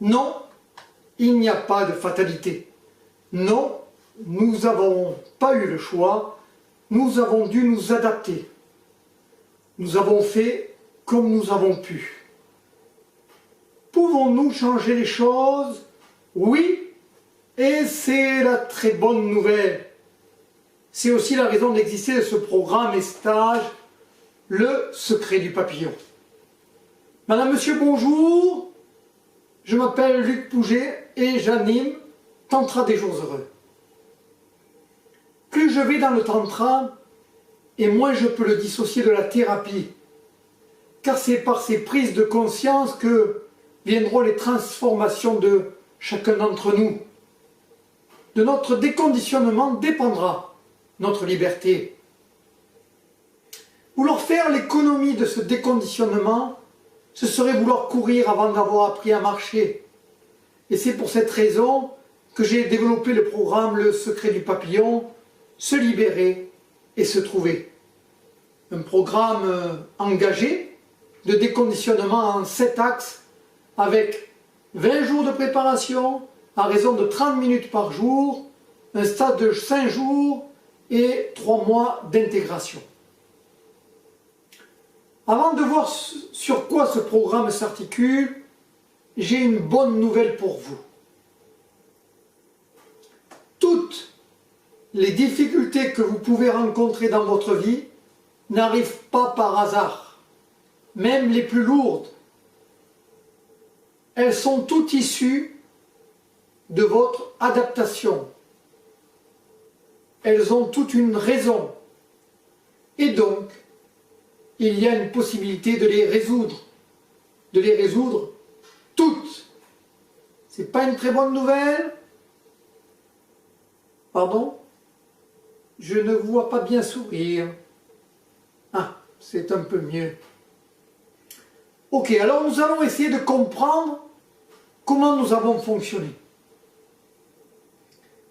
Non, il n'y a pas de fatalité. Non, nous n'avons pas eu le choix, nous avons dû nous adapter. Nous avons fait comme nous avons pu. Pouvons-nous changer les choses? Oui, et c'est la très bonne nouvelle. C'est aussi la raison d'exister de ce programme et stage, le secret du papillon. Madame, Monsieur, bonjour. Je m'appelle Luc Pouget et j'anime Tantra des jours heureux. Plus je vais dans le Tantra, et moins je peux le dissocier de la thérapie, car c'est par ces prises de conscience que viendront les transformations de chacun d'entre nous. De notre déconditionnement dépendra notre liberté. Vouloir faire l'économie de ce déconditionnement, ce serait vouloir courir avant d'avoir appris à marcher. Et c'est pour cette raison que j'ai développé le programme Le Secret du Papillon, se libérer et se trouver. Un programme engagé de déconditionnement en 7 axes avec 20 jours de préparation à raison de 30 minutes par jour, un stade de 5 jours et 3 mois d'intégration. Avant de voir sur quoi ce programme s'articule, j'ai une bonne nouvelle pour vous. Toutes les difficultés que vous pouvez rencontrer dans votre vie n'arrivent pas par hasard, même les plus lourdes. Elles sont toutes issues de votre adaptation. Elles ont toute une raison. Et donc, il y a une possibilité de les résoudre. De les résoudre toutes. C'est pas une très bonne nouvelle? Pardon? Je ne vous vois pas bien sourire. Ah, c'est un peu mieux. Ok, alors nous allons essayer de comprendre comment nous avons fonctionné.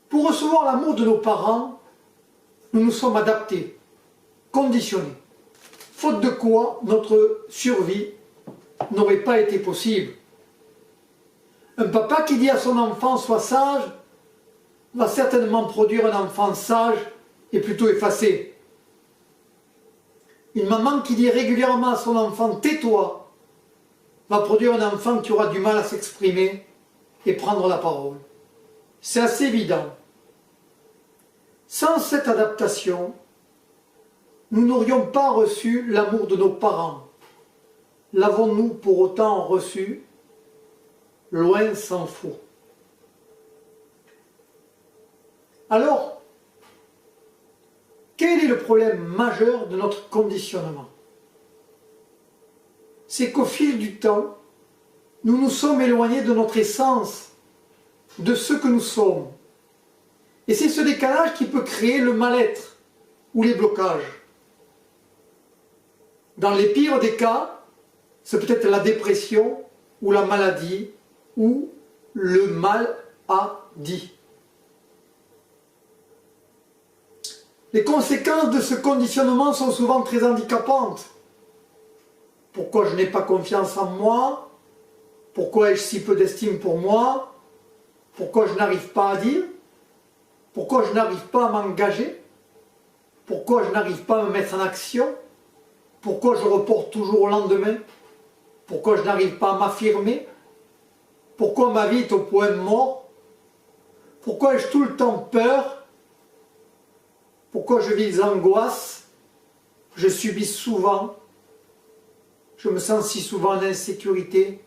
Pour recevoir l'amour de nos parents, nous nous sommes adaptés, conditionnés. Faute de quoi, notre survie n'aurait pas été possible. Un papa qui dit à son enfant « sois sage » va certainement produire un enfant sage et plutôt effacé. Une maman qui dit régulièrement à son enfant « tais-toi » va produire un enfant qui aura du mal à s'exprimer et prendre la parole. C'est assez évident. Sans cette adaptation, nous n'aurions pas reçu l'amour de nos parents. L'avons-nous pour autant reçu? Loin s'en faut. Alors, quel est le problème majeur de notre conditionnement? C'est qu'au fil du temps, nous nous sommes éloignés de notre essence, de ce que nous sommes. Et c'est ce décalage qui peut créer le mal-être ou les blocages. Dans les pires des cas, c'est peut-être la dépression ou la maladie ou le mal-à-dit. Les conséquences de ce conditionnement sont souvent très handicapantes. Pourquoi je n'ai pas confiance en moi? Pourquoi ai-je si peu d'estime pour moi? Pourquoi je n'arrive pas à dire? Pourquoi je n'arrive pas à m'engager? Pourquoi je n'arrive pas à me mettre en action? Pourquoi je reporte toujours au lendemain? Pourquoi je n'arrive pas à m'affirmer? Pourquoi ma vie est au point mort? Pourquoi ai-je tout le temps peur? Pourquoi je vis des angoisses? Je subis souvent. Je me sens si souvent en insécurité.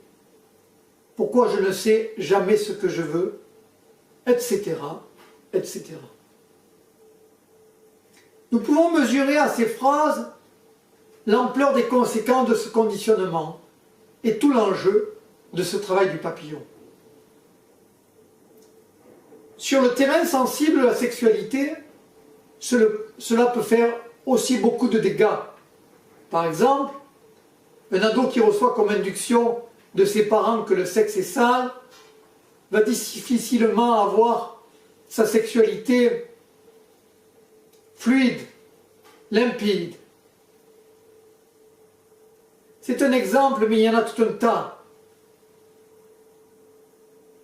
Pourquoi je ne sais jamais ce que je veux? Etc. etc. Nous pouvons mesurer à ces phrases l'ampleur des conséquences de ce conditionnement et tout l'enjeu de ce travail du papillon. Sur le terrain sensible de la sexualité, cela peut faire aussi beaucoup de dégâts. Par exemple, un ado qui reçoit comme induction de ses parents que le sexe est sale va difficilement avoir sa sexualité fluide, limpide. C'est un exemple, mais il y en a tout un tas.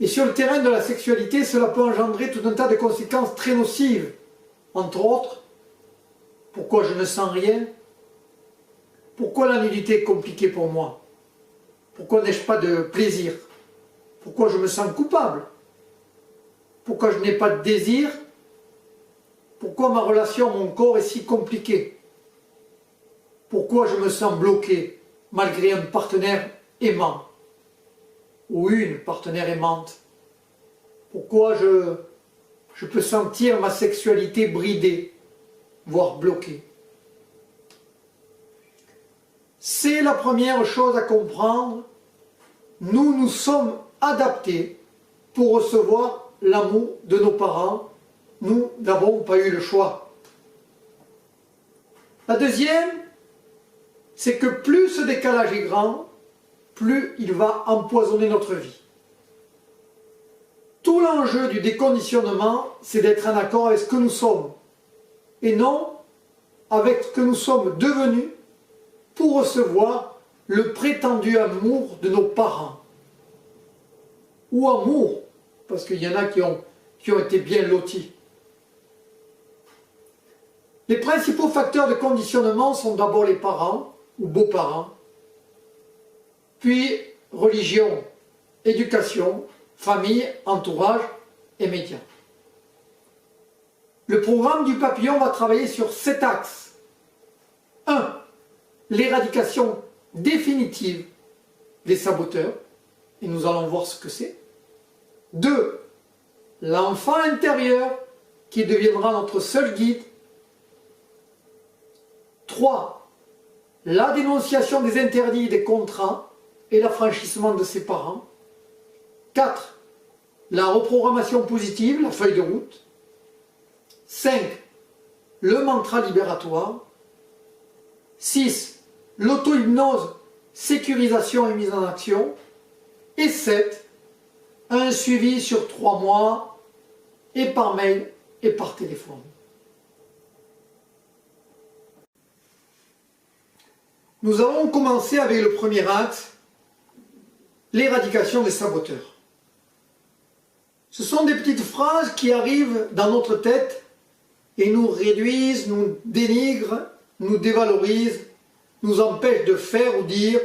Et sur le terrain de la sexualité, cela peut engendrer tout un tas de conséquences très nocives. Entre autres, pourquoi je ne sens rien? Pourquoi la nudité est compliquée pour moi? Pourquoi n'ai-je pas de plaisir? Pourquoi je me sens coupable? Pourquoi je n'ai pas de désir? Pourquoi ma relation à mon corps est si compliquée? Pourquoi je me sens bloqué malgré un partenaire aimant ou une partenaire aimante? Pourquoi je peux sentir ma sexualité bridée, voire bloquée? C'est la première chose à comprendre. Nous nous sommes adaptés pour recevoir l'amour de nos parents. Nous n'avons pas eu le choix. La deuxième, c'est que plus ce décalage est grand, plus il va empoisonner notre vie. Tout l'enjeu du déconditionnement, c'est d'être en accord avec ce que nous sommes, et non avec ce que nous sommes devenus pour recevoir le prétendu amour de nos parents. Ou amour, parce qu'il y en a qui ont été bien lotis. Les principaux facteurs de conditionnement sont d'abord les parents, ou beaux-parents, puis religion, éducation, famille, entourage et médias. Le programme du papillon va travailler sur 7 axes. 1. L'éradication définitive des saboteurs, et nous allons voir ce que c'est. 2. L'enfant intérieur qui deviendra notre seul guide. 3. La dénonciation des interdits, des contrats et l'affranchissement de ses parents. 4. La reprogrammation positive, la feuille de route. 5. Le mantra libératoire. 6. L'auto-hypnose, sécurisation et mise en action. Et 7. Un suivi sur 3 mois et par mail et par téléphone. Nous allons commencer avec le premier axe, l'éradication des saboteurs. Ce sont des petites phrases qui arrivent dans notre tête et nous réduisent, nous dénigrent, nous dévalorisent, nous empêchent de faire ou dire,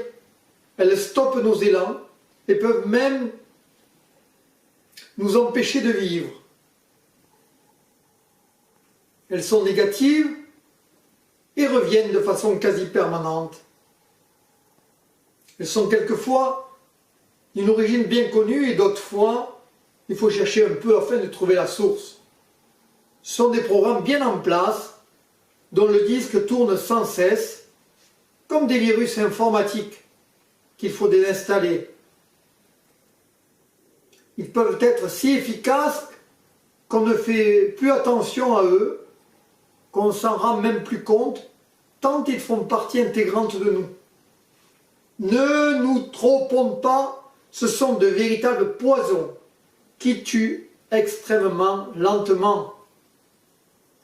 elles stoppent nos élans et peuvent même nous empêcher de vivre. Elles sont négatives et reviennent de façon quasi permanente. Elles sont quelquefois d'une origine bien connue et d'autres fois, il faut chercher un peu afin de trouver la source. Ce sont des programmes bien en place, dont le disque tourne sans cesse, comme des virus informatiques qu'il faut désinstaller. Ils peuvent être si efficaces qu'on ne fait plus attention à eux, qu'on s'en rend même plus compte, tant ils font partie intégrante de nous. Ne nous trompons pas, ce sont de véritables poisons qui tuent extrêmement lentement.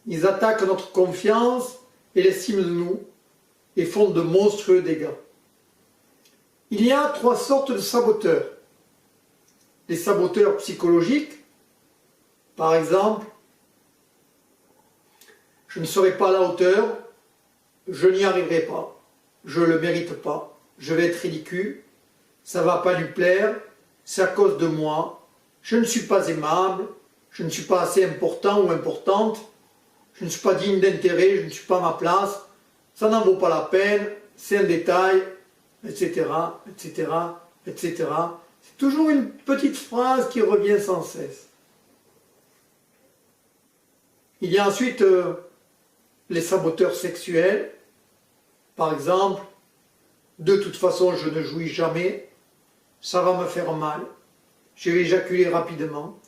Ils attaquent notre confiance et l'estime de nous et font de monstrueux dégâts. Il y a 3 sortes de saboteurs. Les saboteurs psychologiques, par exemple, je ne serai pas à la hauteur, je n'y arriverai pas, je ne le mérite pas, je vais être ridicule, ça ne va pas lui plaire, c'est à cause de moi, je ne suis pas aimable, je ne suis pas assez important ou importante, je ne suis pas digne d'intérêt, je ne suis pas à ma place, ça n'en vaut pas la peine, c'est un détail, etc., etc., etc. C'est toujours une petite phrase qui revient sans cesse. Il y a ensuite les saboteurs sexuels. Par exemple, de toute façon, je ne jouis jamais, ça va me faire mal, je vais éjaculer rapidement,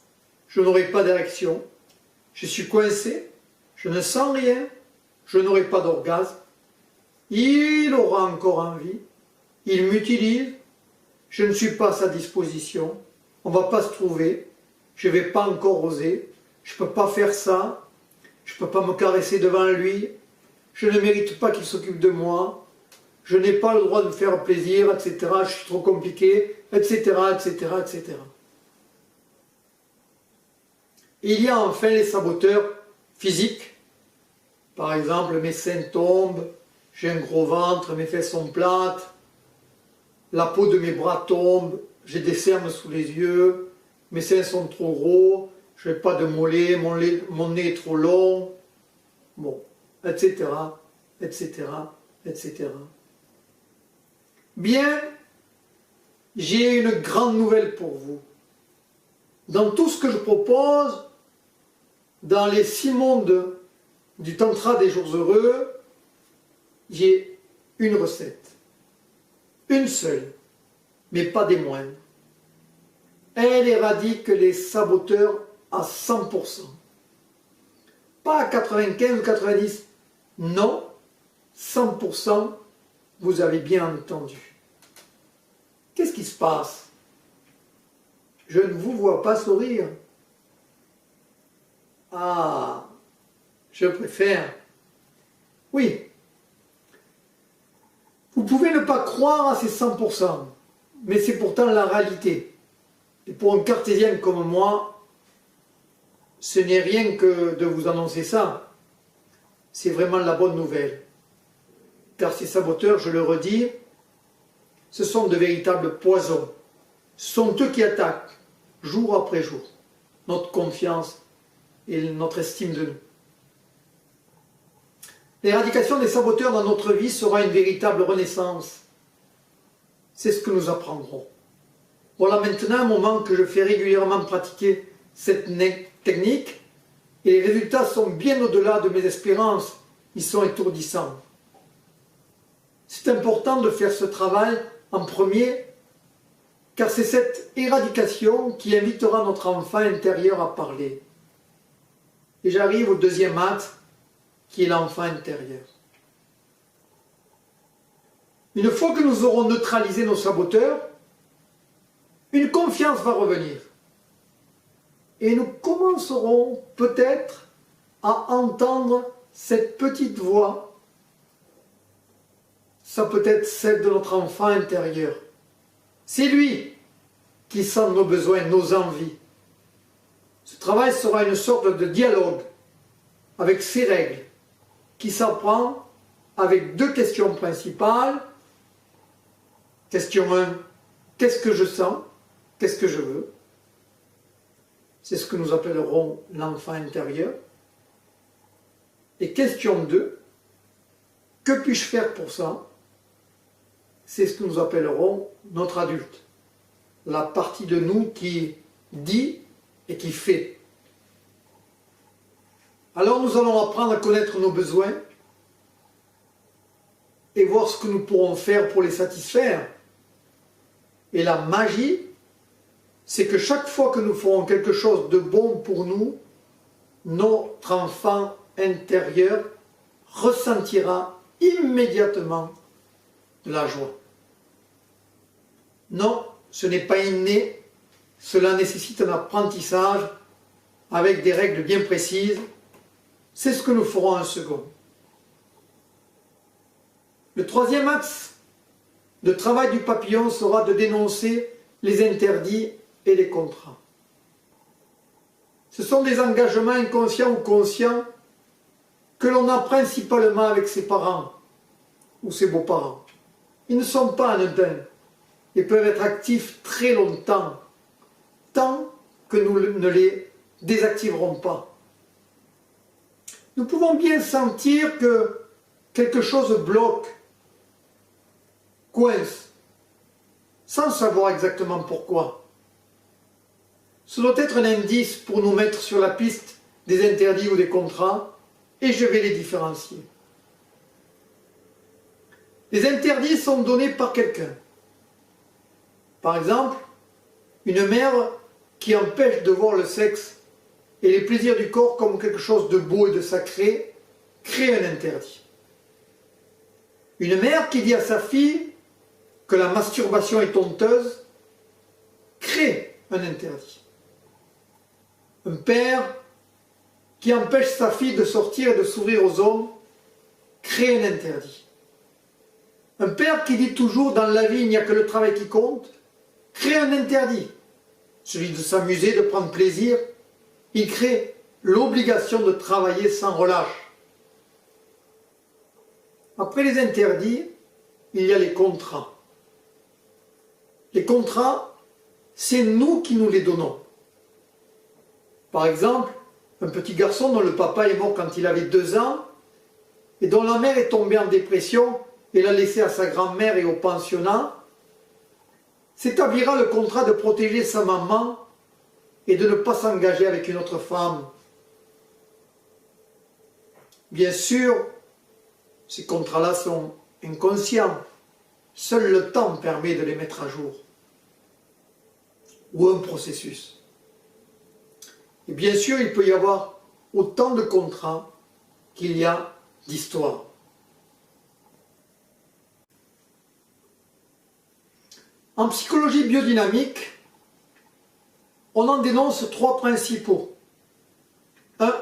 je n'aurai pas d'érection, je suis coincé, je ne sens rien, je n'aurai pas d'orgasme, il aura encore envie, il m'utilise, je ne suis pas à sa disposition, on ne va pas se trouver, je ne vais pas encore oser, je ne peux pas faire ça, je ne peux pas me caresser devant lui, je ne mérite pas qu'il s'occupe de moi, je n'ai pas le droit de me faire plaisir, etc., je suis trop compliqué, etc., etc., etc. Et il y a enfin les saboteurs physiques. Par exemple, mes seins tombent, j'ai un gros ventre, mes fesses sont plates, la peau de mes bras tombe, j'ai des cernes sous les yeux, mes seins sont trop gros, je n'ai pas de mollet, mon nez est trop long, bon, etc., etc., etc. Bien, j'ai une grande nouvelle pour vous. Dans tout ce que je propose, dans les 6 mondes du Tantra des jours heureux, j'ai une recette. Une seule, mais pas des moindres. Elle éradique les saboteurs à 100%. Pas à 95 ou 90. Non, 100%, vous avez bien entendu. Qu'est-ce qui se passe? Je ne vous vois pas sourire. Ah, je préfère. Oui. Vous pouvez ne pas croire à ces 100%, mais c'est pourtant la réalité. Et pour un cartésien comme moi, ce n'est rien que de vous annoncer ça. C'est vraiment la bonne nouvelle. Car ces saboteurs, je le redis, ce sont de véritables poisons. Ce sont eux qui attaquent, jour après jour, notre confiance et notre estime de nous. L'éradication des saboteurs dans notre vie sera une véritable renaissance. C'est ce que nous apprendrons. Voilà maintenant un moment que je fais régulièrement pratiquer cette technique et les résultats sont bien au-delà de mes espérances. Ils sont étourdissants. C'est important de faire ce travail en premier car c'est cette éradication qui invitera notre enfant intérieur à parler. Et j'arrive au deuxième acte qui est l'enfant intérieur. Une fois que nous aurons neutralisé nos saboteurs, une confiance va revenir. Et nous commencerons peut-être à entendre cette petite voix. Ça peut être celle de notre enfant intérieur. C'est lui qui sent nos besoins, nos envies. Ce travail sera une sorte de dialogue avec ses règles qui s'apprend avec 2 questions principales. Question 1, qu'est-ce que je sens? Qu'est-ce que je veux? C'est ce que nous appellerons l'enfant intérieur. Et question 2, que puis-je faire pour ça? C'est ce que nous appellerons notre adulte. La partie de nous qui dit et qui fait. Alors nous allons apprendre à connaître nos besoins et voir ce que nous pourrons faire pour les satisfaire. Et la magie, c'est que chaque fois que nous ferons quelque chose de bon pour nous, notre enfant intérieur ressentira immédiatement de la joie. Non, ce n'est pas inné, cela nécessite un apprentissage avec des règles bien précises. C'est ce que nous ferons en second. Le troisième axe de travail du papillon sera de dénoncer les interdits et les contrats. Ce sont des engagements inconscients ou conscients que l'on a principalement avec ses parents ou ses beaux-parents. Ils ne sont pas anodins et peuvent être actifs très longtemps, tant que nous ne les désactiverons pas. Nous pouvons bien sentir que quelque chose bloque, coince, sans savoir exactement pourquoi. Ce doit être un indice pour nous mettre sur la piste des interdits ou des contrats, et je vais les différencier. Les interdits sont donnés par quelqu'un. Par exemple, une mère qui empêche de voir le sexe et les plaisirs du corps comme quelque chose de beau et de sacré, crée un interdit. Une mère qui dit à sa fille que la masturbation est honteuse, crée un interdit. Un père qui empêche sa fille de sortir et de s'ouvrir aux hommes, crée un interdit. Un père qui dit toujours dans la vie il n'y a que le travail qui compte, crée un interdit. Celui de s'amuser, de prendre plaisir. il crée l'obligation de travailler sans relâche. Après les interdits, il y a les contrats. Les contrats, c'est nous qui nous les donnons. Par exemple, un petit garçon dont le papa est mort quand il avait 2 ans et dont la mère est tombée en dépression et l'a laissé à sa grand-mère et au pensionnat, s'établira le contrat de protéger sa maman et de ne pas s'engager avec une autre femme. Bien sûr, ces contrats-là sont inconscients. Seul le temps permet de les mettre à jour. Ou un processus. Et bien sûr, il peut y avoir autant de contrats qu'il y a d'histoires. En psychologie biodynamique, on en dénonce 3 principaux. 1.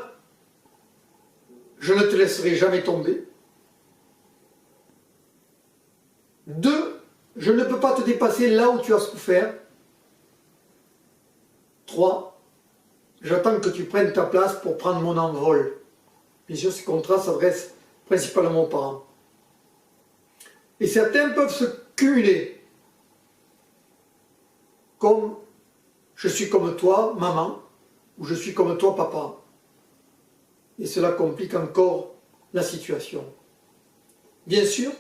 Je ne te laisserai jamais tomber. 2. Je ne peux pas te dépasser là où tu as souffert. 3. J'attends que tu prennes ta place pour prendre mon envol. Bien sûr, ces contrats s'adressent principalement aux parents. Et certains peuvent se cumuler. Comme je suis comme toi, maman, ou je suis comme toi, papa. Et cela complique encore la situation. Bien sûr,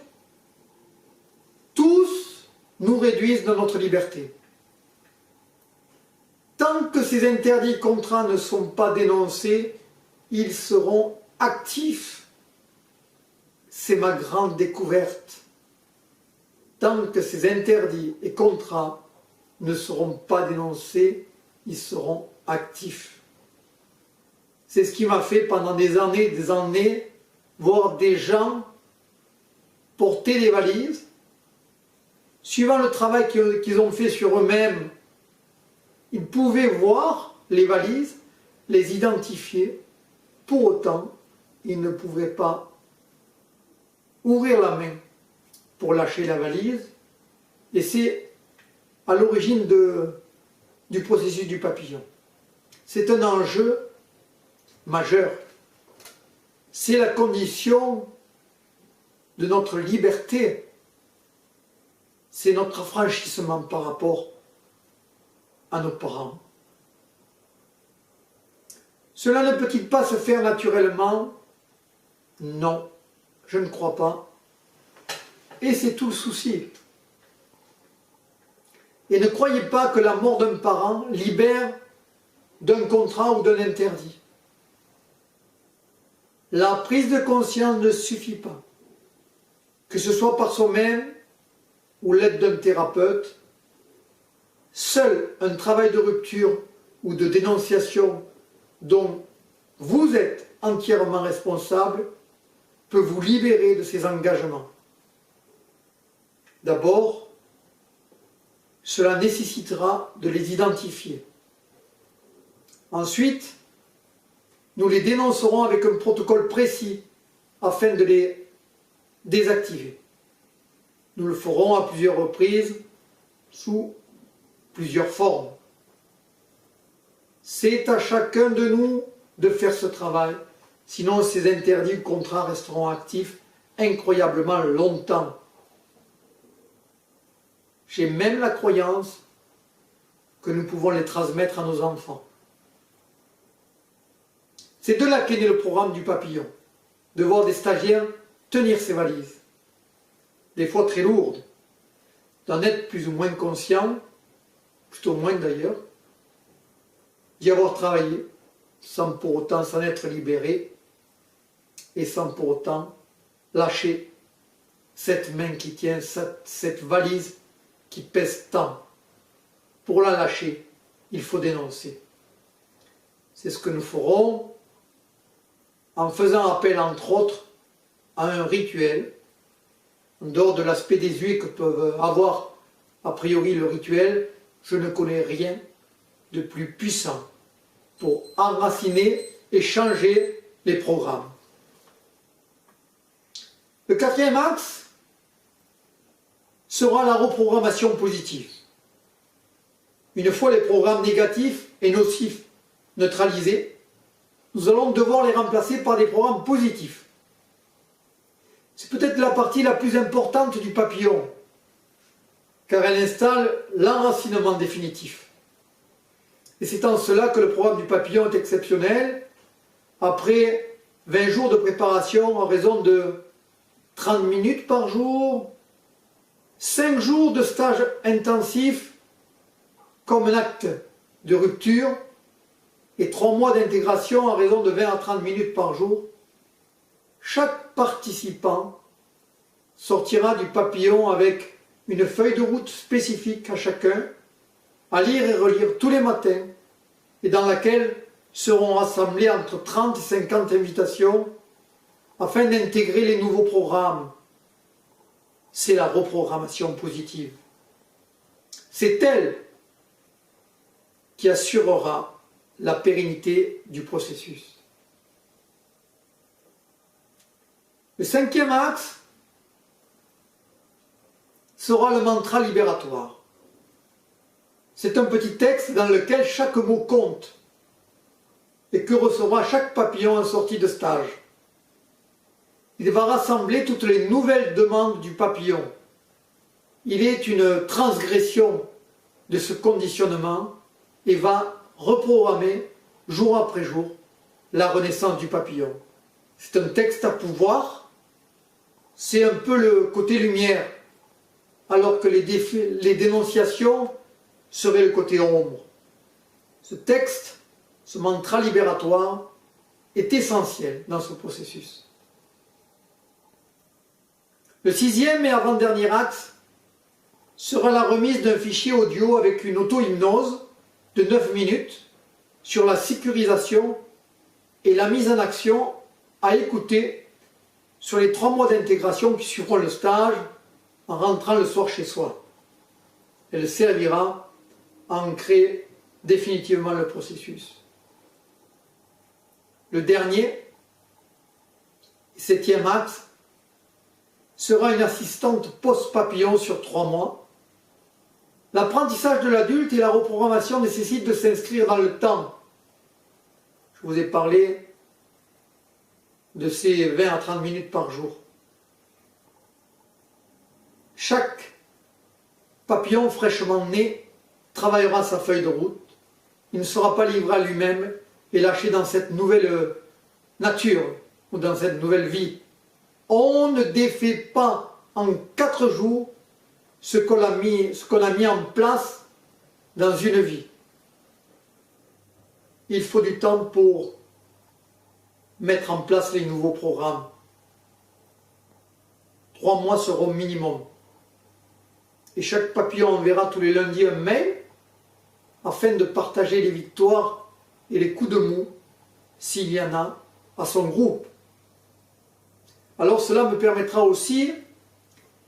tous nous réduisent de notre liberté. Tant que ces interdits contrats ne sont pas dénoncés, ils seront actifs. C'est ma grande découverte. Tant que ces interdits et contrats ne seront pas dénoncés, ils seront actifs. C'est ce qui m'a fait pendant des années, voir des gens porter des valises, suivant le travail qu'ils ont fait sur eux-mêmes. Ils pouvaient voir les valises, les identifier, pour autant, ils ne pouvaient pas ouvrir la main pour lâcher la valise, et c'est à l'origine du processus du papillon. C'est un enjeu majeur. C'est la condition de notre liberté. C'est notre affranchissement par rapport à nos parents. Cela ne peut-il pas se faire naturellement? Non, je ne crois pas. Et c'est tout le souci. Et ne croyez pas que la mort d'un parent libère d'un contrat ou d'un interdit. La prise de conscience ne suffit pas. Que ce soit par soi-même ou l'aide d'un thérapeute, seul un travail de rupture ou de dénonciation dont vous êtes entièrement responsable peut vous libérer de ces engagements. D'abord, cela nécessitera de les identifier. Ensuite, nous les dénoncerons avec un protocole précis afin de les désactiver. Nous le ferons à plusieurs reprises, sous plusieurs formes. C'est à chacun de nous de faire ce travail, sinon ces interdits ou contrats resteront actifs incroyablement longtemps. J'ai même la croyance que nous pouvons les transmettre à nos enfants. C'est de là qu'est né le programme du papillon, de voir des stagiaires tenir ces valises, des fois très lourdes, d'en être plus ou moins conscient, plutôt moins d'ailleurs, d'y avoir travaillé, sans pour autant s'en être libéré, et sans pour autant lâcher cette main qui tient cette valise qui pèse tant. Pour la lâcher, il faut dénoncer. C'est ce que nous ferons en faisant appel, entre autres, à un rituel, en dehors de l'aspect désuet que peuvent avoir a priori le rituel. Je ne connais rien de plus puissant pour enraciner et changer les programmes. Le 4e axe sera la reprogrammation positive. Une fois les programmes négatifs et nocifs neutralisés, nous allons devoir les remplacer par des programmes positifs. C'est peut-être la partie la plus importante du papillon, car elle installe l'enracinement définitif. Et c'est en cela que le programme du papillon est exceptionnel. Après 20 jours de préparation en raison de 30 minutes par jour, 5 jours de stage intensif comme un acte de rupture et 3 mois d'intégration en raison de 20 à 30 minutes par jour, chaque participant sortira du papillon avec une feuille de route spécifique à chacun, à lire et relire tous les matins, et dans laquelle seront rassemblées entre 30 et 50 invitations afin d'intégrer les nouveaux programmes. C'est la reprogrammation positive. C'est elle qui assurera la pérennité du processus. Le 5e axe sera le mantra libératoire. C'est un petit texte dans lequel chaque mot compte et que recevra chaque papillon en sortie de stage. Il va rassembler toutes les nouvelles demandes du papillon. Il est une transgression de ce conditionnement et va reprogrammer jour après jour la renaissance du papillon. C'est un texte à pouvoir, c'est un peu le côté lumière, alors que les dénonciations seraient le côté ombre. Ce texte, ce mantra libératoire, est essentiel dans ce processus. Le 6e et avant-dernier axe sera la remise d'un fichier audio avec une auto-hypnose de 9 minutes sur la sécurisation et la mise en action à écouter sur les 3 mois d'intégration qui suivront le stage en rentrant le soir chez soi. Elle servira à ancrer définitivement le processus. Le dernier, 7e axe, sera une assistante post-papillon sur 3 mois. L'apprentissage de l'adulte et la reprogrammation nécessitent de s'inscrire dans le temps. Je vous ai parlé de ces 20 à 30 minutes par jour. Chaque papillon fraîchement né travaillera sa feuille de route. Il ne sera pas livré à lui-même et lâché dans cette nouvelle nature ou dans cette nouvelle vie. On ne défait pas en 4 jours ce qu'on a mis en place dans une vie. Il faut du temps pour mettre en place les nouveaux programmes. 3 mois seront minimum. Et chaque papillon enverra tous les lundis un mail afin de partager les victoires et les coups de mou, s'il y en a, à son groupe. Alors cela me permettra aussi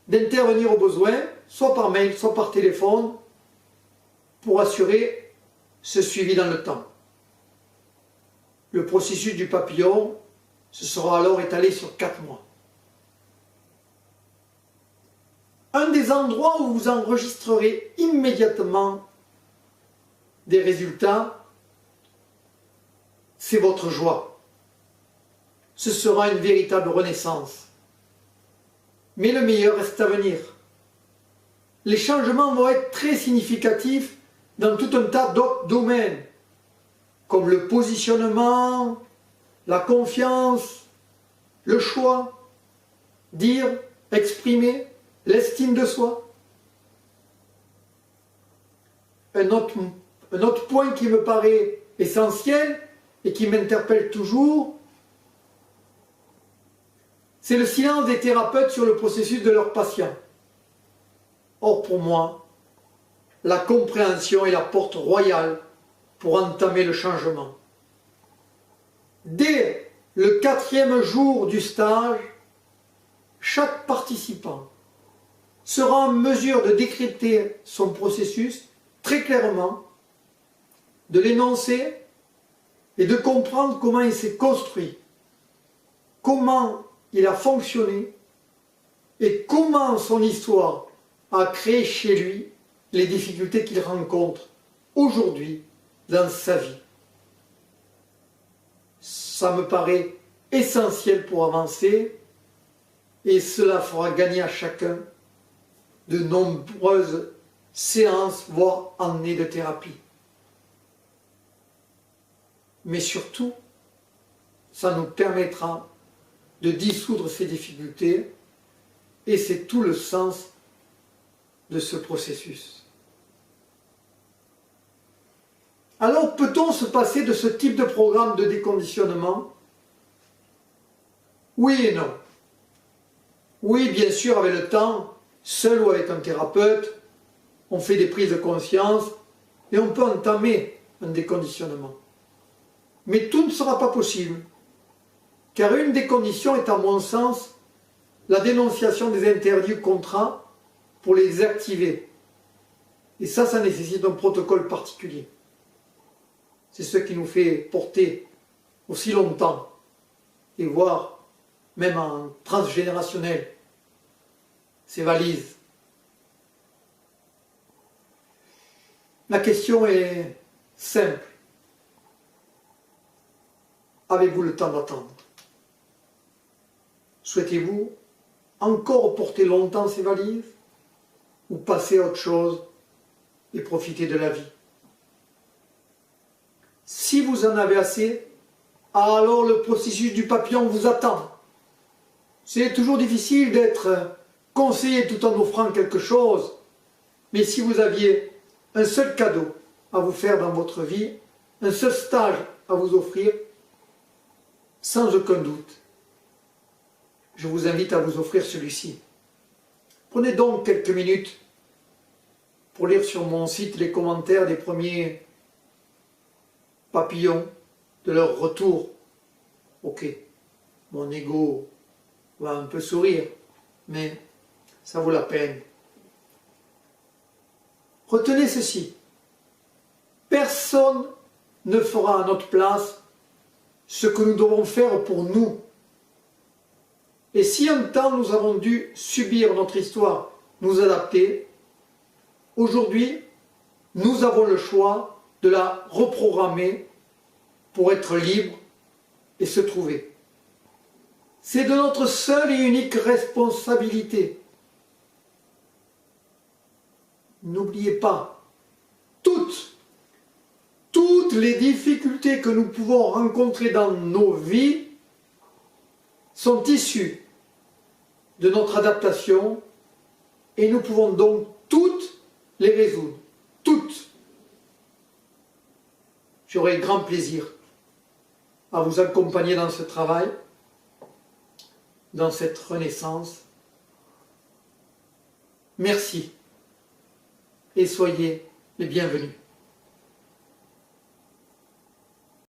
d'intervenir au besoin, soit par mail, soit par téléphone, pour assurer ce suivi dans le temps. Le processus du papillon se sera alors étalé sur 4 mois. Un des endroits où vous enregistrerez immédiatement des résultats, c'est votre joie. Ce sera une véritable renaissance. Mais le meilleur reste à venir. Les changements vont être très significatifs dans tout un tas d'autres domaines, comme le positionnement, la confiance, le choix, dire, exprimer, l'estime de soi. Un autre point qui me paraît essentiel et qui m'interpelle toujours, c'est le silence des thérapeutes sur le processus de leurs patients. Or, pour moi, la compréhension est la porte royale pour entamer le changement. Dès le 4e jour du stage, chaque participant sera en mesure de décrypter son processus très clairement, de l'énoncer et de comprendre comment il s'est construit, comment il a fonctionné et comment son histoire a créé chez lui les difficultés qu'il rencontre aujourd'hui dans sa vie. ça me paraît essentiel pour avancer et cela fera gagner à chacun de nombreuses séances, voire années de thérapie. Mais surtout, ça nous permettra de dissoudre ces difficultés et c'est tout le sens de ce processus. Alors, peut-on se passer de ce type de programme de déconditionnement? Oui et non. Oui, bien sûr, avec le temps, seul ou avec un thérapeute, on fait des prises de conscience et on peut entamer un déconditionnement. Mais tout ne sera pas possible, car une des conditions est, à mon sens, la dénonciation des interdits ou contrats pour les désactiver. Et ça nécessite un protocole particulier. C'est ce qui nous fait porter aussi longtemps, et voire même en transgénérationnel, ces valises. La question est simple. Avez-vous le temps d'attendre? Souhaitez-vous encore porter longtemps ces valises ou passer à autre chose et profiter de la vie? Si vous en avez assez, alors le processus du papillon vous attend. C'est toujours difficile d'être conseillé tout en offrant quelque chose, mais si vous aviez un seul cadeau à vous faire dans votre vie, un seul stage à vous offrir, sans aucun doute, je vous invite à vous offrir celui-ci. Prenez donc quelques minutes pour lire sur mon site les commentaires des premiers papillons, de leur retour. Ok, mon ego va un peu sourire, mais ça vaut la peine. Retenez ceci. Personne ne fera à notre place ce que nous devons faire pour nous. Et si un temps nous avons dû subir notre histoire, nous adapter, aujourd'hui, nous avons le choix de la reprogrammer pour être libre et se trouver. C'est de notre seule et unique responsabilité. N'oubliez pas, toutes les difficultés que nous pouvons rencontrer dans nos vies sont issues de notre adaptation et nous pouvons donc toutes les résoudre. Toutes. J'aurai grand plaisir à vous accompagner dans ce travail, dans cette renaissance. Merci et soyez les bienvenus.